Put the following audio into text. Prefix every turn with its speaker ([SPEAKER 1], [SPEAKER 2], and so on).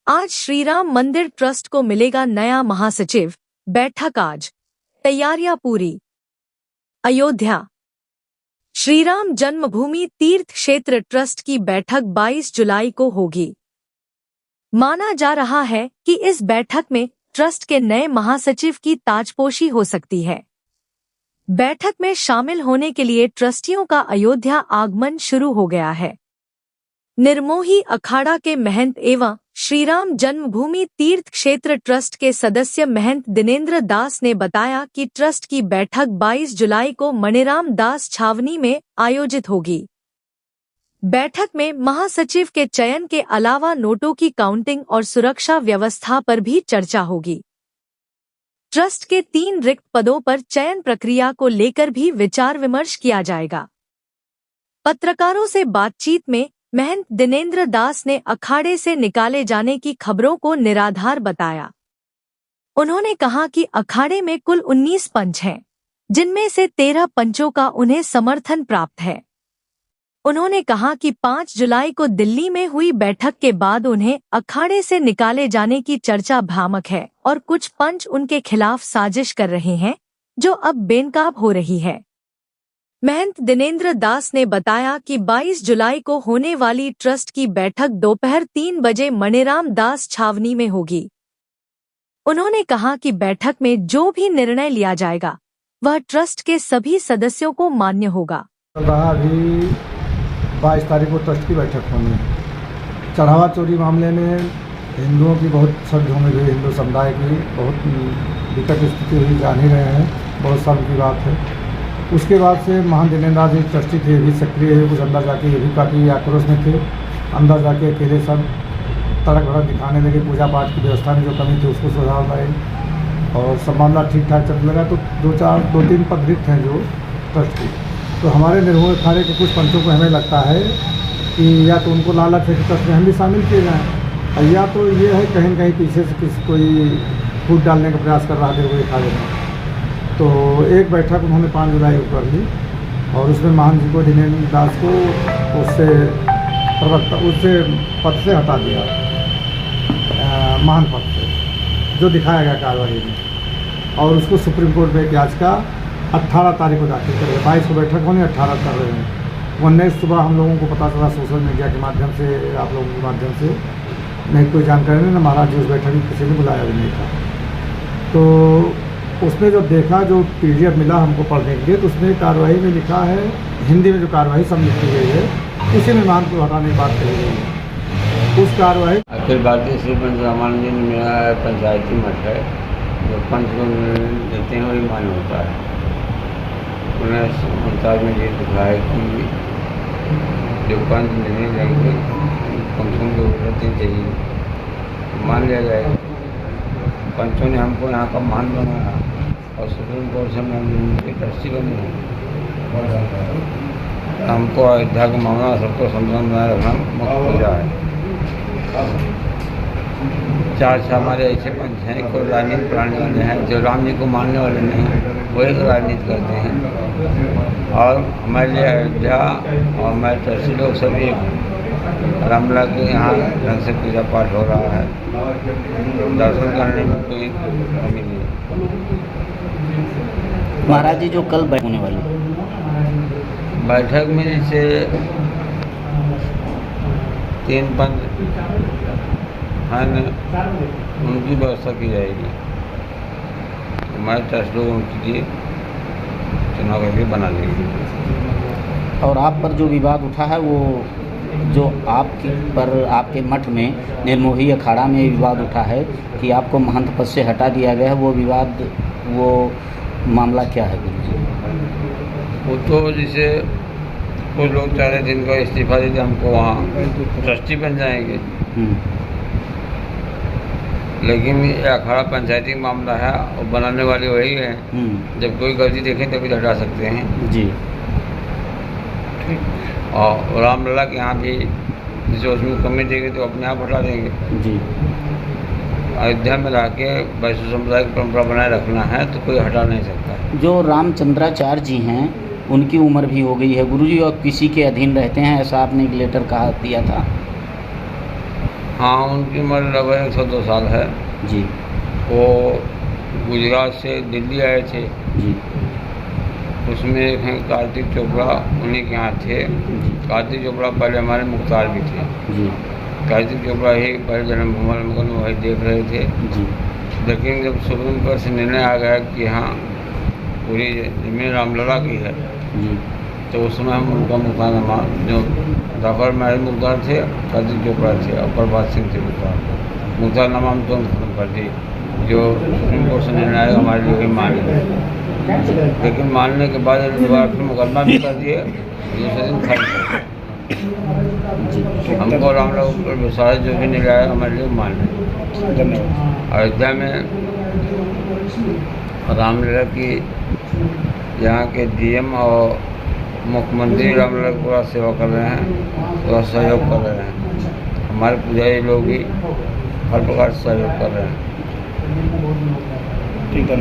[SPEAKER 1] आज श्रीराम मंदिर ट्रस्ट को मिलेगा नया महासचिव, बैठक आज, तैयारियां पूरी। अयोध्या श्रीराम जन्मभूमि तीर्थ क्षेत्र ट्रस्ट की बैठक 22 जुलाई को होगी। माना जा रहा है कि इस बैठक में ट्रस्ट के नए महासचिव की ताजपोशी हो सकती है। बैठक में शामिल होने के लिए ट्रस्टियों का अयोध्या आगमन शुरू हो गया है। निर्मोही अखाड़ा के महंत एवं श्रीराम जन्मभूमि तीर्थ क्षेत्र ट्रस्ट के सदस्य महंत दिनेंद्र दास ने बताया कि ट्रस्ट की बैठक 22 जुलाई को मणिराम दास छावनी में आयोजित होगी। बैठक में महासचिव के चयन के अलावा नोटों की काउंटिंग और सुरक्षा व्यवस्था पर भी चर्चा होगी। ट्रस्ट के 3 रिक्त पदों पर चयन प्रक्रिया को लेकर भी विचार विमर्श किया जाएगा। पत्रकारों से बातचीत में महंत दिनेंद्र दास ने अखाड़े से निकाले जाने की खबरों को निराधार बताया। उन्होंने कहा कि अखाड़े में कुल 19 पंच हैं, जिनमें से 13 पंचों का उन्हें समर्थन प्राप्त है। उन्होंने कहा कि 5 जुलाई को दिल्ली में हुई बैठक के बाद उन्हें अखाड़े से निकाले जाने की चर्चा भ्रामक है और कुछ पंच उनके खिलाफ साजिश कर रहे हैं, जो अब बेनकाब हो रही है। महंत दिनेंद्र दास ने बताया कि 22 जुलाई को होने वाली ट्रस्ट की बैठक दोपहर 3 बजे मणिराम दास छावनी में होगी। उन्होंने कहा कि बैठक में जो भी निर्णय लिया जाएगा वह ट्रस्ट के सभी सदस्यों को मान्य होगा।
[SPEAKER 2] अभी 22 तारीख को ट्रस्ट की बैठक होनी है। चढ़ावा चोरी मामले में हिंदुओं की बहुत सदभूमि हुई, हिंदू समुदाय की बहुत विकट स्थिति हुई, जान ही रहे हैं, बहुत शर्म की बात है। उसके बाद से महंत दिनेंद्र दास जी ट्रस्टी थे, भी सक्रिय है, कुछ अंदर जाके ये भी काफ़ी आक्रोश में थे। अंदर जाके अकेले सब तड़क भड़क दिखाने लगे। पूजा पाठ की व्यवस्था में जो कमी थी उसको सुधार लाए और सब मामला ठीक ठाक चलने लगा। तो 2-3 पद रिक्त हैं जो ट्रस्ट की। तो हमारे निर्मोही अखाड़े के कुछ पंचों को हमें लगता है कि या तो उनको लालच है कि ट्रस्ट में हम भी शामिल किए जाएँ, और या तो ये है कहीं न कहीं पीछे से किसी कोई फूट डालने का प्रयास कर रहा है निर्मोही अखाड़े में। तो एक बैठक उन्होंने 5 जुलाई को कर ली और उसमें महंत जी को, दिनेंद्र दास को उससे पद से हटा दिया, महंत पद से, जो दिखाया गया कार्रवाई में। और उसको सुप्रीम कोर्ट में एक याचिका 18 तारीख को दाखिल कर रहे हैं। 22 को बैठक होनी, 18 कर रहे हैं। वो नेक्स्ट सुबह हम लोगों को पता चला सोशल मीडिया के माध्यम से, आप लोगों के माध्यम से, नहीं कोई जानकारी नहीं, ना महाराज जी उस बैठक में किसी ने बुलाया भी नहीं था। तो उसमें जो देखा, जो पीडीएफ मिला हमको पढ़ने के लिए, तो उसमें कार्रवाई में लिखा है, हिंदी में जो कार्रवाई सबमिट की गई है, उसी में महंत को हटाने की बात कही गई है। उस कार्रवाई
[SPEAKER 3] अखिल भारतीय श्री पंच रामानंद जी ने मेरा पंचायती मठ है, जो पंच को देते हैं वही मान्य होता है। उन्हें 49 में ये लिखा है कि जो पंच निर्णय जाएंगे कम से कम जो रहते चाहिए मान लिया जाएगा। पंचों ने हमको यहाँ का मान बनाया और सुप्रीम कोर्ट से हम ट्रस्टी बने हैं। हमको अयोध्या का मामला सबको संतुलन बनाए रखना मुख्य वजह है। 4 हमारे ऐसे पंच हैं, कोई राजनीति प्राणी वाले हैं, जो राम जी को मानने वाले नहीं, वही राजनीति करते हैं। और हमारे लिए अयोध्या और हमारे ट्रस्टी लोग सभी एक रामलला के यहाँ ढंग से पूजा पाठ हो रहा है, दर्शन करने में कोई कमी नहीं है।
[SPEAKER 4] महाराज जी जो कल बैठक होने वाली
[SPEAKER 3] बैठक में जैसे 3 पंच हैं, उनकी व्यवस्था की जाएगी। हमारे ट्रस्ट लोग उनके लिए चुनाव करके बना लेंगे।
[SPEAKER 4] और आप पर जो विवाद उठा है, वो जो आपके मठ में निर्मोही अखाड़ा में विवाद उठा है कि आपको महंत पद से हटा दिया गया है, वो विवाद, वो मामला क्या है?
[SPEAKER 3] वो तो जैसे कुछ लोग चाह रहे थे इनको इस्तीफा देते हमको वहाँ ट्रस्टी बन जाएंगे, लेकिन ये अखाड़ा पंचायती मामला है और बनाने वाले वही हैं। जब कोई गलती देखें तभी हटा सकते हैं
[SPEAKER 4] जी।
[SPEAKER 3] और रामलला के यहाँ भी जैसे उसमें कमी देंगे तो अपने आप हटा देंगे
[SPEAKER 4] जी।
[SPEAKER 3] अयोध्या में रह के वैश्य समुदाय की परंपरा बनाए रखना है तो कोई हटा नहीं सकता।
[SPEAKER 4] जो रामचंद्राचार्य जी हैं, उनकी उम्र भी हो गई है गुरुजी, और किसी के अधीन रहते हैं, ऐसा आपने एक लेटर कहा दिया था।
[SPEAKER 3] हाँ, उनकी उम्र लगभग 102 साल है।
[SPEAKER 4] जी
[SPEAKER 3] वो गुजरात से दिल्ली आए थे।
[SPEAKER 4] जी
[SPEAKER 3] उसमें एक हैं कार्तिक चोपड़ा, उन्हीं के यहाँ थे। कार्तिक चोपड़ा पहले हमारे मुख्तार भी थे।
[SPEAKER 4] जी
[SPEAKER 3] कार्तिक चोपड़ा ही पहले जन्मभूमि में वही देख रहे थे।
[SPEAKER 4] जी
[SPEAKER 3] लेकिन जब सुप्रीम कोर्ट से निर्णय आ गया कि हाँ पूरी जमीन रामलला की है,
[SPEAKER 4] जी
[SPEAKER 3] तो उस समय हम उनका मुकदमा जो जाफर महल मुख्तार थे, कार्तिक चोपड़ा थे और प्रभात सिंह थे मुख्तारनामा हम तुरंत खत्म कर दी। जो सुप्रीम कोर्ट से निर्णय आएगा हमारे लिए भी मान लें। लेकिन मानने के बाद दोबारा फिर मुकदमा भी कर दिए, दूसरे दिन खारिज कर दिया। हमको रामलला पर विश्वास जो भी निर्णय आएगा हमारे लिए मान लें।
[SPEAKER 4] धन्यवाद।
[SPEAKER 3] अयोध्या में रामलला की यहाँ के डीएम और मुख्यमंत्री रामलला की पूरा सेवा कर रहे हैं, पूरा सहयोग कर रहे हैं। हमारे पुजारी लोग भी हर प्रकार से सहयोग कर रहे हैं।
[SPEAKER 4] ठीक है।